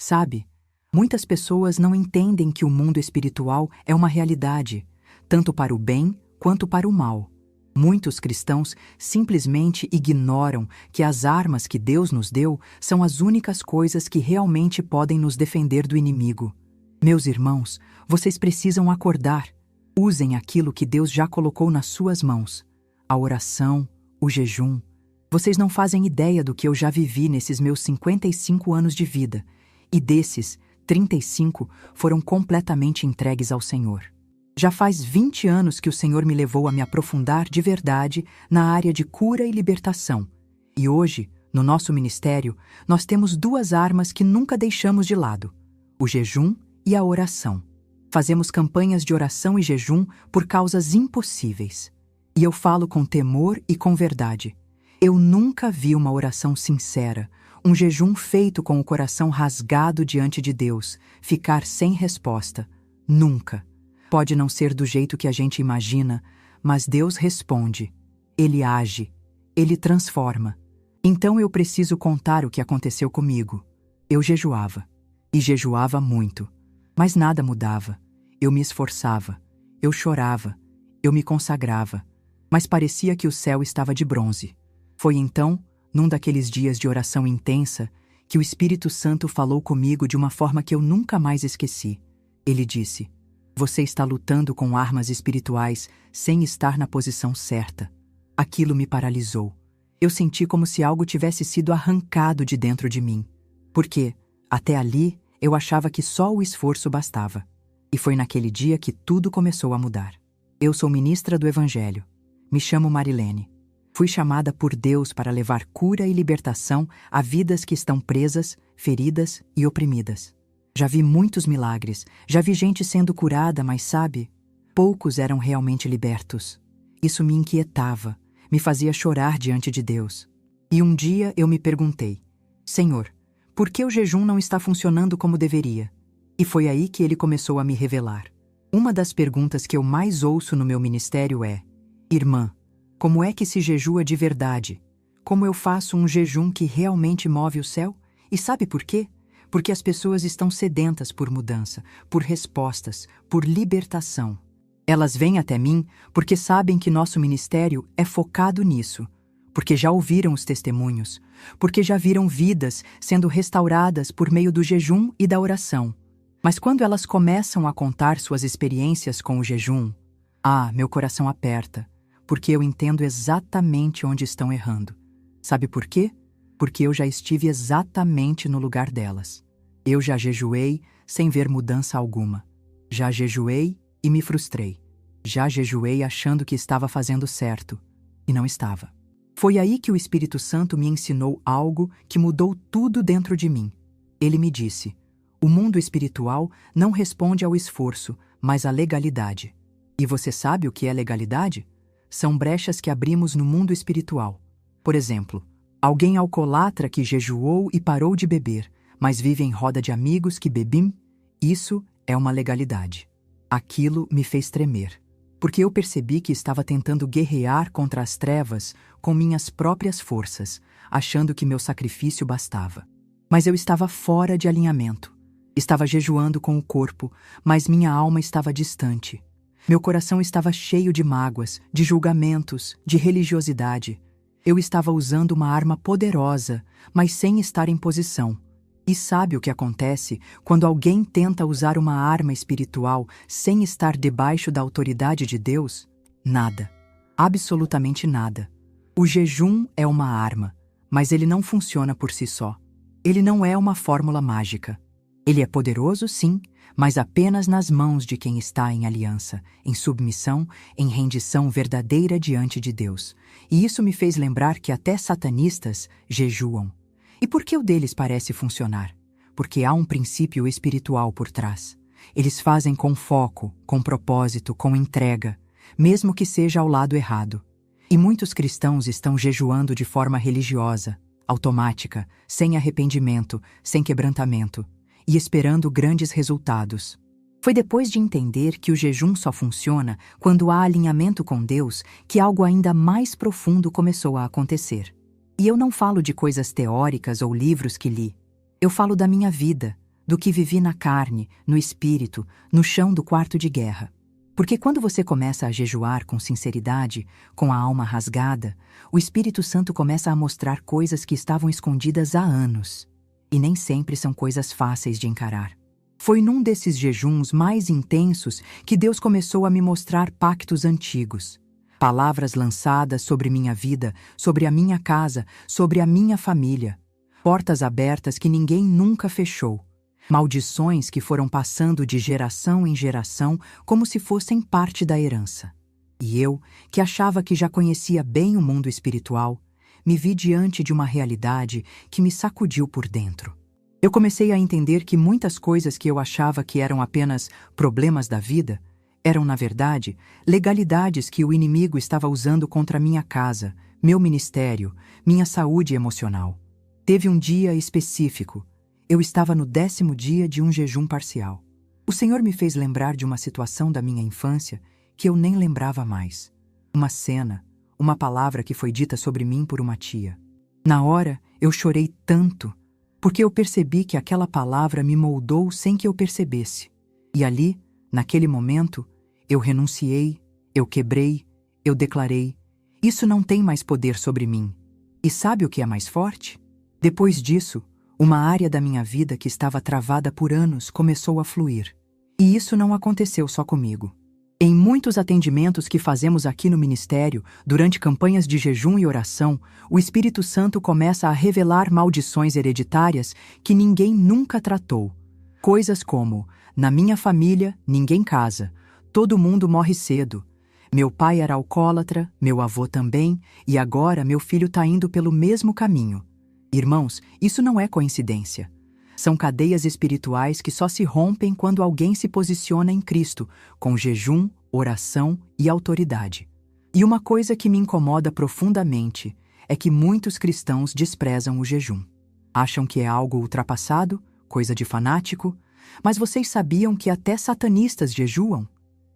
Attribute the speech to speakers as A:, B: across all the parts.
A: Sabe, muitas pessoas não entendem que o mundo espiritual é uma realidade, tanto para o bem quanto para o mal. Muitos cristãos simplesmente ignoram que as armas que Deus nos deu são as únicas coisas que realmente podem nos defender do inimigo. Meus irmãos, vocês precisam acordar. Usem aquilo que Deus já colocou nas suas mãos. A oração, o jejum. Vocês não fazem ideia do que eu já vivi nesses meus 55 anos de vida, e desses, 35 foram completamente entregues ao Senhor. Já faz 20 anos que o Senhor me levou a me aprofundar de verdade na área de cura e libertação. E hoje, no nosso ministério, nós temos duas armas que nunca deixamos de lado: o jejum e a oração. Fazemos campanhas de oração e jejum por causas impossíveis. E eu falo com temor e com verdade. Eu nunca vi uma oração sincera, um jejum feito com o coração rasgado diante de Deus, ficar sem resposta. Nunca. Pode não ser do jeito que a gente imagina, mas Deus responde. Ele age. Ele transforma. Então eu preciso contar o que aconteceu comigo. Eu jejuava. E jejuava muito. Mas nada mudava. Eu me esforçava. Eu chorava. Eu me consagrava. Mas parecia que o céu estava de bronze. Foi então, num daqueles dias de oração intensa, que o Espírito Santo falou comigo de uma forma que eu nunca mais esqueci. Ele disse: "Você está lutando com armas espirituais sem estar na posição certa." Aquilo me paralisou. Eu senti como se algo tivesse sido arrancado de dentro de mim. Porque, até ali, eu achava que só o esforço bastava. E foi naquele dia que tudo começou a mudar. Eu sou ministra do Evangelho. Me chamo Marilene. Fui chamada por Deus para levar cura e libertação a vidas que estão presas, feridas e oprimidas. Já vi muitos milagres, já vi gente sendo curada, mas sabe, poucos eram realmente libertos. Isso me inquietava, me fazia chorar diante de Deus. E um dia eu me perguntei: Senhor, por que o jejum não está funcionando como deveria? E foi aí que ele começou a me revelar. Uma das perguntas que eu mais ouço no meu ministério é: Irmã, como é que se jejua de verdade? Como eu faço um jejum que realmente move o céu? E sabe por quê? Porque as pessoas estão sedentas por mudança, por respostas, por libertação. Elas vêm até mim porque sabem que nosso ministério é focado nisso, porque já ouviram os testemunhos, porque já viram vidas sendo restauradas por meio do jejum e da oração. Mas quando elas começam a contar suas experiências com o jejum, meu coração aperta, porque eu entendo exatamente onde estão errando. Sabe por quê? Porque eu já estive exatamente no lugar delas. Eu já jejuei sem ver mudança alguma. Já jejuei e me frustrei. Já jejuei achando que estava fazendo certo, e não estava. Foi aí que o Espírito Santo me ensinou algo que mudou tudo dentro de mim. Ele me disse: o mundo espiritual não responde ao esforço, mas à legalidade. E você sabe o que é legalidade? São brechas que abrimos no mundo espiritual. Por exemplo, alguém alcoólatra que jejuou e parou de beber, mas vive em roda de amigos que bebem, isso é uma legalidade. Aquilo me fez tremer, porque eu percebi que estava tentando guerrear contra as trevas com minhas próprias forças, achando que meu sacrifício bastava. Mas eu estava fora de alinhamento. Estava jejuando com o corpo, mas minha alma estava distante. Meu coração estava cheio de mágoas, de julgamentos, de religiosidade. Eu estava usando uma arma poderosa, mas sem estar em posição. E sabe o que acontece quando alguém tenta usar uma arma espiritual sem estar debaixo da autoridade de Deus? Nada. Absolutamente nada. O jejum é uma arma, mas ele não funciona por si só. Ele não é uma fórmula mágica. Ele é poderoso, sim, mas apenas nas mãos de quem está em aliança, em submissão, em rendição verdadeira diante de Deus. E isso me fez lembrar que até satanistas jejuam. E por que o deles parece funcionar? Porque há um princípio espiritual por trás. Eles fazem com foco, com propósito, com entrega, mesmo que seja ao lado errado. E muitos cristãos estão jejuando de forma religiosa, automática, sem arrependimento, sem quebrantamento, e esperando grandes resultados. Foi depois de entender que o jejum só funciona quando há alinhamento com Deus que algo ainda mais profundo começou a acontecer. E eu não falo de coisas teóricas ou livros que li. Eu falo da minha vida, do que vivi na carne, no espírito, no chão do quarto de guerra. Porque quando você começa a jejuar com sinceridade, com a alma rasgada, o Espírito Santo começa a mostrar coisas que estavam escondidas há anos. E nem sempre são coisas fáceis de encarar. Foi num desses jejuns mais intensos que Deus começou a me mostrar pactos antigos. Palavras lançadas sobre minha vida, sobre a minha casa, sobre a minha família. Portas abertas que ninguém nunca fechou. Maldições que foram passando de geração em geração como se fossem parte da herança. E eu, que achava que já conhecia bem o mundo espiritual, me vi diante de uma realidade que me sacudiu por dentro. Eu comecei a entender que muitas coisas que eu achava que eram apenas problemas da vida, eram, na verdade, legalidades que o inimigo estava usando contra minha casa, meu ministério, minha saúde emocional. Teve um dia específico. Eu estava no 10º dia de um jejum parcial. O Senhor me fez lembrar de uma situação da minha infância que eu nem lembrava mais. Uma cena, uma palavra que foi dita sobre mim por uma tia. Na hora, eu chorei tanto, porque eu percebi que aquela palavra me moldou sem que eu percebesse. E ali, naquele momento, eu renunciei, eu quebrei, eu declarei: isso não tem mais poder sobre mim. E sabe o que é mais forte? Depois disso, uma área da minha vida que estava travada por anos começou a fluir. E isso não aconteceu só comigo. Em muitos atendimentos que fazemos aqui no ministério, durante campanhas de jejum e oração, o Espírito Santo começa a revelar maldições hereditárias que ninguém nunca tratou. Coisas como: na minha família, ninguém casa, todo mundo morre cedo. Meu pai era alcoólatra, meu avô também, e agora meu filho está indo pelo mesmo caminho. Irmãos, isso não é coincidência. São cadeias espirituais que só se rompem quando alguém se posiciona em Cristo, com jejum, oração e autoridade. E uma coisa que me incomoda profundamente é que muitos cristãos desprezam o jejum. Acham que é algo ultrapassado, coisa de fanático, mas vocês sabiam que até satanistas jejuam?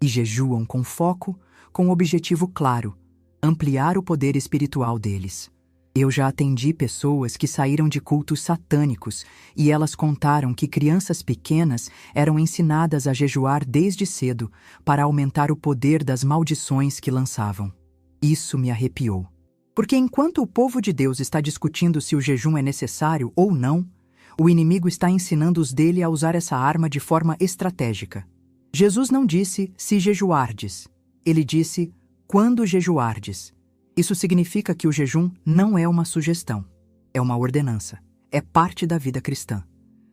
A: E jejuam com foco, com objetivo claro: ampliar o poder espiritual deles. Eu já atendi pessoas que saíram de cultos satânicos e elas contaram que crianças pequenas eram ensinadas a jejuar desde cedo para aumentar o poder das maldições que lançavam. Isso me arrepiou. Porque enquanto o povo de Deus está discutindo se o jejum é necessário ou não, o inimigo está ensinando os dele a usar essa arma de forma estratégica. Jesus não disse se jejuardes. Ele disse quando jejuardes. Isso significa que o jejum não é uma sugestão, é uma ordenança, é parte da vida cristã,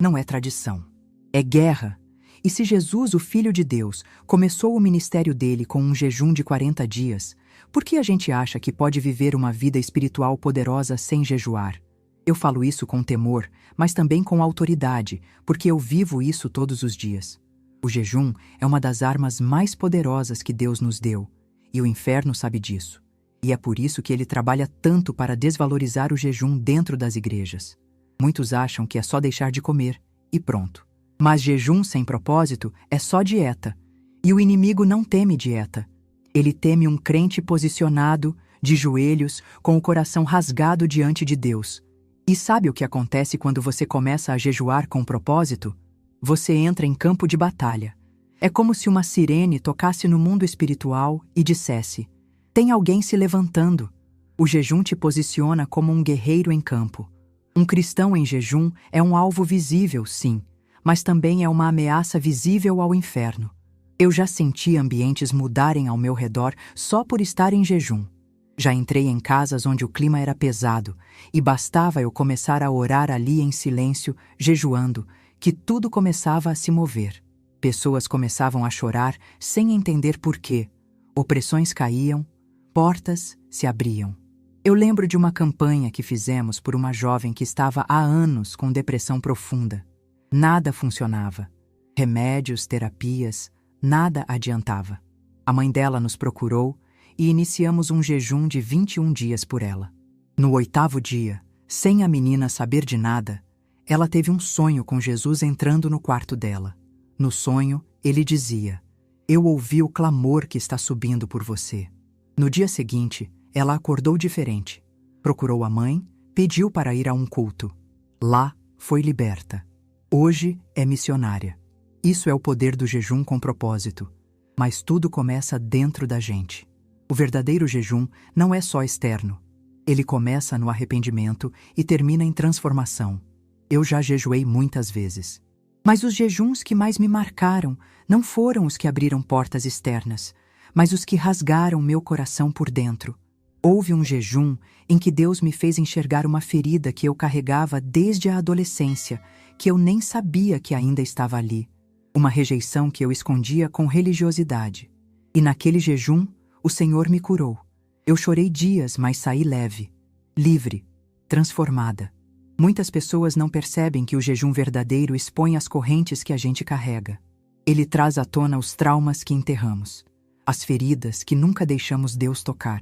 A: não é tradição, é guerra. E se Jesus, o Filho de Deus, começou o ministério dele com um jejum de 40 dias, por que a gente acha que pode viver uma vida espiritual poderosa sem jejuar? Eu falo isso com temor, mas também com autoridade, porque eu vivo isso todos os dias. O jejum é uma das armas mais poderosas que Deus nos deu, e o inferno sabe disso. E é por isso que ele trabalha tanto para desvalorizar o jejum dentro das igrejas. Muitos acham que é só deixar de comer, e pronto. Mas jejum sem propósito é só dieta. E o inimigo não teme dieta. Ele teme um crente posicionado, de joelhos, com o coração rasgado diante de Deus. E sabe o que acontece quando você começa a jejuar com propósito? Você entra em campo de batalha. É como se uma sirene tocasse no mundo espiritual e dissesse: tem alguém se levantando. O jejum te posiciona como um guerreiro em campo. Um cristão em jejum é um alvo visível, sim, mas também é uma ameaça visível ao inferno. Eu já senti ambientes mudarem ao meu redor só por estar em jejum. Já entrei em casas onde o clima era pesado e bastava eu começar a orar ali em silêncio, jejuando, que tudo começava a se mover. Pessoas começavam a chorar sem entender por quê. Opressões caíam, portas se abriam. Eu lembro de uma campanha que fizemos por uma jovem que estava há anos com depressão profunda. Nada funcionava. Remédios, terapias, nada adiantava. A mãe dela nos procurou e iniciamos um jejum de 21 dias por ela. No 8º dia, sem a menina saber de nada, ela teve um sonho com Jesus entrando no quarto dela. No sonho, ele dizia: eu ouvi o clamor que está subindo por você. No dia seguinte, ela acordou diferente. Procurou a mãe, pediu para ir a um culto. Lá, foi liberta. Hoje é missionária. Isso é o poder do jejum com propósito. Mas tudo começa dentro da gente. O verdadeiro jejum não é só externo. Ele começa no arrependimento e termina em transformação. Eu já jejuei muitas vezes. Mas os jejuns que mais me marcaram não foram os que abriram portas externas, mas os que rasgaram meu coração por dentro. Houve um jejum em que Deus me fez enxergar uma ferida que eu carregava desde a adolescência, que eu nem sabia que ainda estava ali. Uma rejeição que eu escondia com religiosidade. E naquele jejum, o Senhor me curou. Eu chorei dias, mas saí leve, livre, transformada. Muitas pessoas não percebem que o jejum verdadeiro expõe as correntes que a gente carrega. Ele traz à tona os traumas que enterramos, as feridas que nunca deixamos Deus tocar.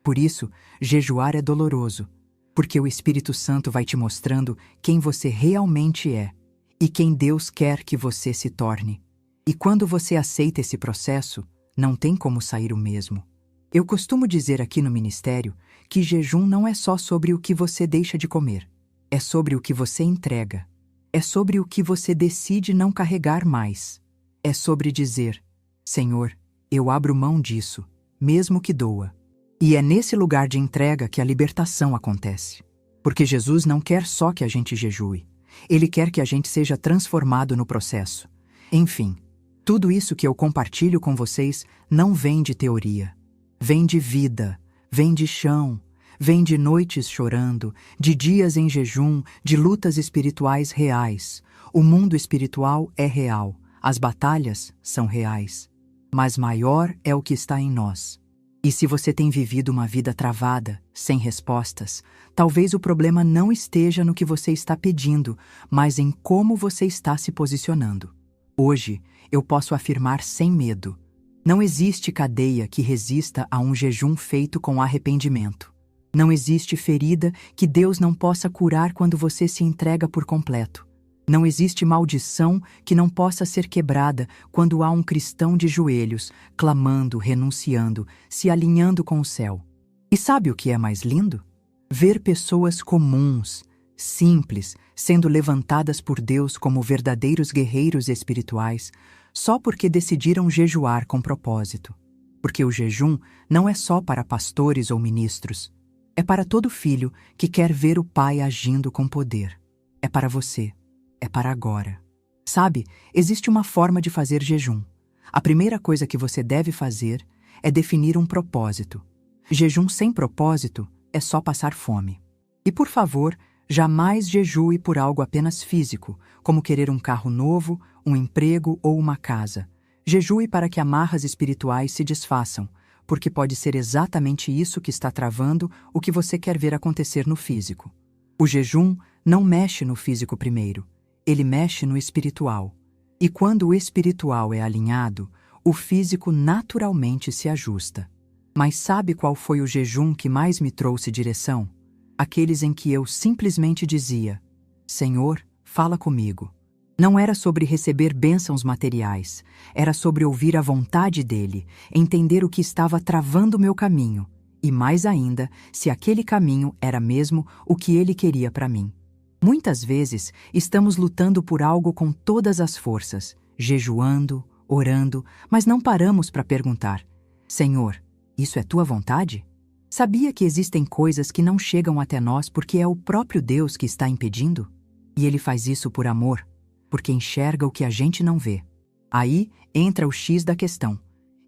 A: Por isso, jejuar é doloroso, porque o Espírito Santo vai te mostrando quem você realmente é e quem Deus quer que você se torne. E quando você aceita esse processo, não tem como sair o mesmo. Eu costumo dizer aqui no ministério que jejum não é só sobre o que você deixa de comer. É sobre o que você entrega. É sobre o que você decide não carregar mais. É sobre dizer: Senhor, eu abro mão disso, mesmo que doa. E é nesse lugar de entrega que a libertação acontece. Porque Jesus não quer só que a gente jejue. Ele quer que a gente seja transformado no processo. Enfim, tudo isso que eu compartilho com vocês não vem de teoria. Vem de vida, vem de chão, vem de noites chorando, de dias em jejum, de lutas espirituais reais. O mundo espiritual é real, as batalhas são reais. Mas maior é o que está em nós. E se você tem vivido uma vida travada, sem respostas, talvez o problema não esteja no que você está pedindo, mas em como você está se posicionando. Hoje, eu posso afirmar sem medo: não existe cadeia que resista a um jejum feito com arrependimento. Não existe ferida que Deus não possa curar quando você se entrega por completo. Não existe maldição que não possa ser quebrada quando há um cristão de joelhos, clamando, renunciando, se alinhando com o céu. E sabe o que é mais lindo? Ver pessoas comuns, simples, sendo levantadas por Deus como verdadeiros guerreiros espirituais, só porque decidiram jejuar com propósito. Porque o jejum não é só para pastores ou ministros. É para todo filho que quer ver o Pai agindo com poder. É para você. É para agora. Sabe, existe uma forma de fazer jejum. A primeira coisa que você deve fazer é definir um propósito. Jejum sem propósito é só passar fome. E por favor, jamais jejue por algo apenas físico, como querer um carro novo, um emprego ou uma casa. Jejue para que amarras espirituais se desfaçam, porque pode ser exatamente isso que está travando o que você quer ver acontecer no físico. O jejum não mexe no físico primeiro. Ele mexe no espiritual. E quando o espiritual é alinhado, o físico naturalmente se ajusta. Mas sabe qual foi o jejum que mais me trouxe direção? Aqueles em que eu simplesmente dizia: Senhor, fala comigo. Não era sobre receber bênçãos materiais, era sobre ouvir a vontade dele, entender o que estava travando meu caminho, e mais ainda, se aquele caminho era mesmo o que ele queria para mim. Muitas vezes, estamos lutando por algo com todas as forças, jejuando, orando, mas não paramos para perguntar: Senhor, isso é tua vontade? Sabia que existem coisas que não chegam até nós porque é o próprio Deus que está impedindo? E ele faz isso por amor, porque enxerga o que a gente não vê. Aí entra o X da questão.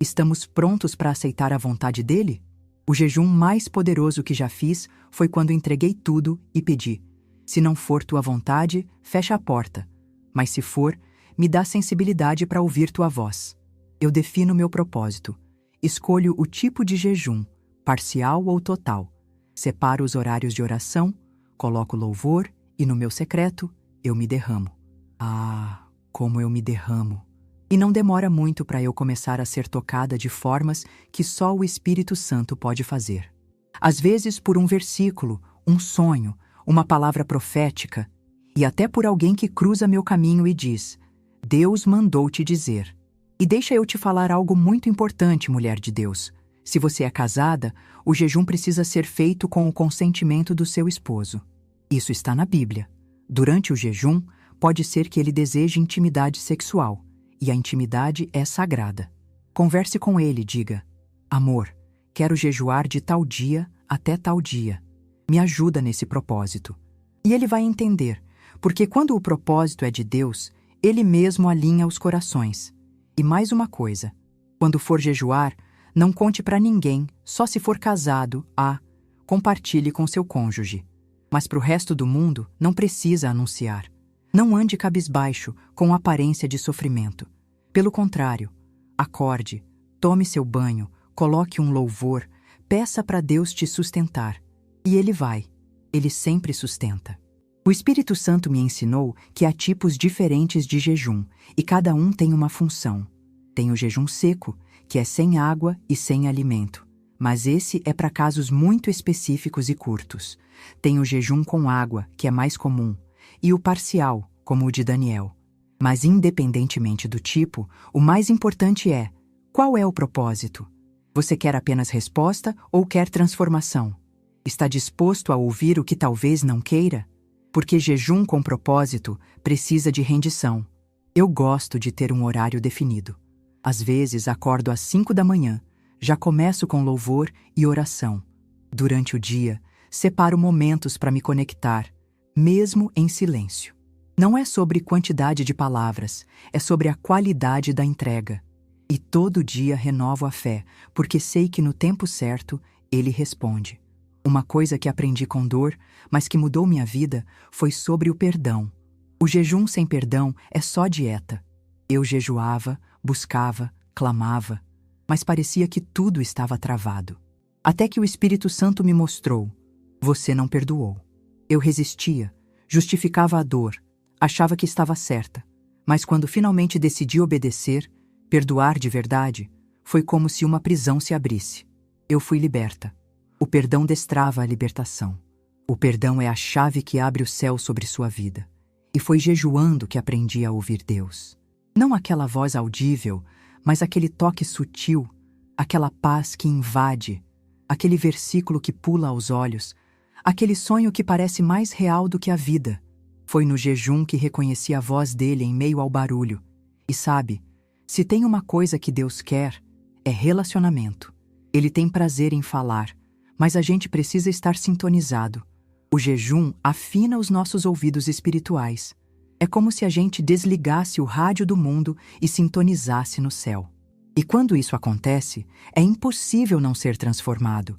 A: Estamos prontos para aceitar a vontade dele? O jejum mais poderoso que já fiz foi quando entreguei tudo e pedi: se não for tua vontade, fecha a porta. Mas se for, me dá sensibilidade para ouvir tua voz. Eu defino meu propósito. Escolho o tipo de jejum, parcial ou total. Separo os horários de oração, coloco louvor e no meu secreto, eu me derramo. Ah, como eu me derramo! E não demora muito para eu começar a ser tocada de formas que só o Espírito Santo pode fazer. Às vezes por um versículo, um sonho, uma palavra profética, e até por alguém que cruza meu caminho e diz: Deus mandou te dizer. E deixa eu te falar algo muito importante, mulher de Deus. Se você é casada, o jejum precisa ser feito com o consentimento do seu esposo. Isso está na Bíblia. Durante o jejum, Pode ser que ele deseje intimidade sexual, e a intimidade é sagrada. Converse com ele e diga: amor, quero jejuar de tal dia até tal dia. Me ajuda nesse propósito. E ele vai entender, porque quando o propósito é de Deus, ele mesmo alinha os corações. E mais uma coisa, quando for jejuar, não conte para ninguém, só se for casado, compartilhe com seu cônjuge. Mas para o resto do mundo, não precisa anunciar. Não ande cabisbaixo, com aparência de sofrimento. Pelo contrário, acorde, tome seu banho, coloque um louvor, peça para Deus te sustentar. E Ele sempre sustenta. O Espírito Santo me ensinou que há tipos diferentes de jejum, e cada um tem uma função. Tem o jejum seco, que é sem água e sem alimento, mas esse é para casos muito específicos e curtos. Tem o jejum com água, que é mais comum, e o parcial, como o de Daniel. Mas independentemente do tipo, o mais importante é: qual é o propósito? Você quer apenas resposta ou quer transformação? Está disposto a ouvir o que talvez não queira? Porque jejum com propósito precisa de rendição. Eu gosto de ter um horário definido. Às vezes acordo às 5 da manhã, já começo com louvor e oração. Durante o dia, separo momentos para me conectar, mesmo em silêncio. Não é sobre quantidade de palavras, é sobre a qualidade da entrega. E todo dia renovo a fé, porque sei que no tempo certo, Ele responde. Uma coisa que aprendi com dor, mas que mudou minha vida, foi sobre o perdão. O jejum sem perdão é só dieta. Eu jejuava, buscava, clamava, mas parecia que tudo estava travado. Até que o Espírito Santo me mostrou: você não perdoou. Eu resistia, justificava a dor, achava que estava certa, mas quando finalmente decidi obedecer, perdoar de verdade, foi como se uma prisão se abrisse. Eu fui liberta. O perdão destrava a libertação. O perdão é a chave que abre o céu sobre sua vida. E foi jejuando que aprendi a ouvir Deus. Não aquela voz audível, mas aquele toque sutil, aquela paz que invade, aquele versículo que pula aos olhos, aquele sonho que parece mais real do que a vida. Foi no jejum que reconheci a voz dele em meio ao barulho. E sabe, se tem uma coisa que Deus quer, é relacionamento. Ele tem prazer em falar, mas a gente precisa estar sintonizado. O jejum afina os nossos ouvidos espirituais. É como se a gente desligasse o rádio do mundo e sintonizasse no céu. E quando isso acontece, é impossível não ser transformado.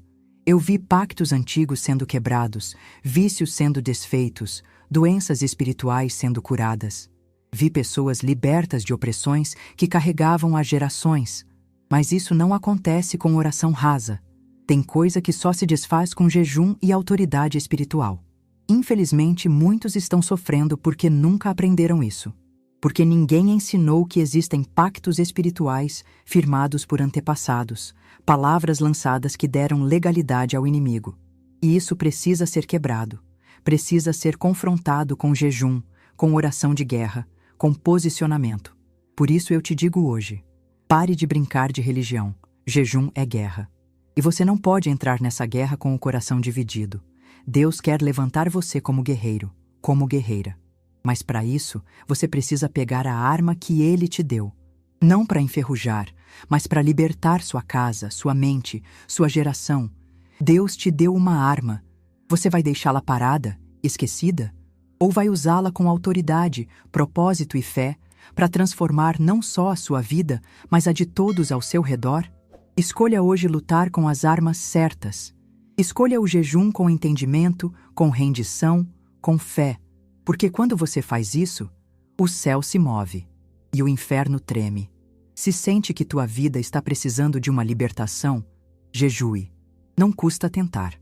A: Eu vi pactos antigos sendo quebrados, vícios sendo desfeitos, doenças espirituais sendo curadas. Vi pessoas libertas de opressões que carregavam há gerações. Mas isso não acontece com oração rasa. Tem coisa que só se desfaz com jejum e autoridade espiritual. Infelizmente, muitos estão sofrendo porque nunca aprenderam isso. Porque ninguém ensinou que existem pactos espirituais firmados por antepassados, palavras lançadas que deram legalidade ao inimigo. E isso precisa ser quebrado. Precisa ser confrontado com jejum, com oração de guerra, com posicionamento. Por isso eu te digo hoje: pare de brincar de religião. Jejum é guerra. E você não pode entrar nessa guerra com o coração dividido. Deus quer levantar você como guerreiro, como guerreira. Mas para isso, você precisa pegar a arma que Ele te deu. Não para enferrujar, mas para libertar sua casa, sua mente, sua geração. Deus te deu uma arma. Você vai deixá-la parada, esquecida? Ou vai usá-la com autoridade, propósito e fé para transformar não só a sua vida, mas a de todos ao seu redor? Escolha hoje lutar com as armas certas. Escolha o jejum com entendimento, com rendição, com fé. Porque quando você faz isso, o céu se move e o inferno treme. Se sente que tua vida está precisando de uma libertação, jejue. Não custa tentar.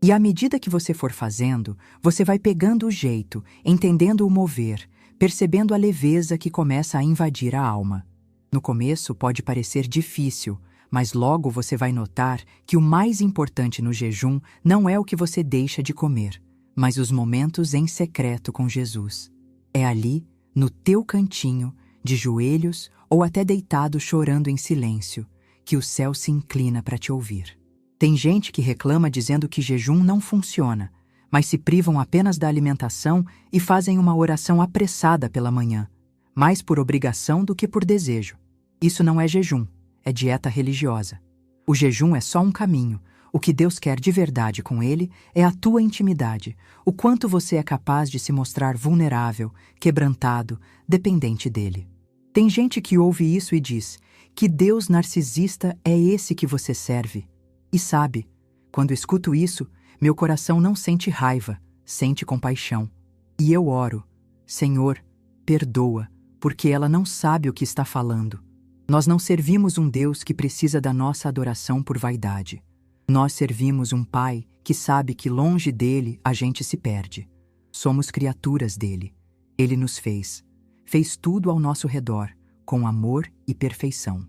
A: E à medida que você for fazendo, você vai pegando o jeito, entendendo o mover, percebendo a leveza que começa a invadir a alma. No começo pode parecer difícil, mas logo você vai notar que o mais importante no jejum não é o que você deixa de comer, mas os momentos em secreto com Jesus. É ali, no teu cantinho, de joelhos ou até deitado chorando em silêncio, que o céu se inclina para te ouvir. Tem gente que reclama dizendo que jejum não funciona, mas se privam apenas da alimentação e fazem uma oração apressada pela manhã, mais por obrigação do que por desejo. Isso não é jejum, é dieta religiosa. O jejum é só um caminho. O que Deus quer de verdade com ele é a tua intimidade, o quanto você é capaz de se mostrar vulnerável, quebrantado, dependente dele. Tem gente que ouve isso e diz: que Deus narcisista é esse que você serve? E sabe, quando escuto isso, meu coração não sente raiva, sente compaixão. E eu oro: Senhor, perdoa, porque ela não sabe o que está falando. Nós não servimos um Deus que precisa da nossa adoração por vaidade. Nós servimos um Pai que sabe que longe dele a gente se perde. Somos criaturas dele. Ele nos fez tudo ao nosso redor, com amor e perfeição.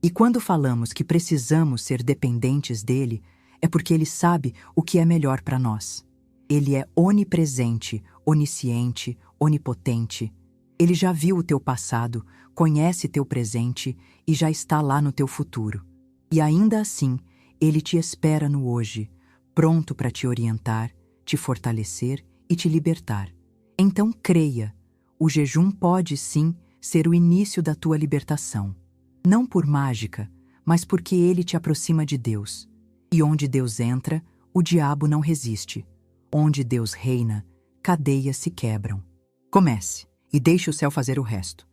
A: E quando falamos que precisamos ser dependentes dele, é porque ele sabe o que é melhor para nós. Ele é onipresente, onisciente, onipotente. Ele já viu o teu passado, conhece teu presente e já está lá no teu futuro. E ainda assim, ele te espera no hoje, pronto para te orientar, te fortalecer e te libertar. Então creia, o jejum pode sim ser o início da tua libertação. Não por mágica, mas porque ele te aproxima de Deus. E onde Deus entra, o diabo não resiste. Onde Deus reina, cadeias se quebram. Comece e deixe o céu fazer o resto.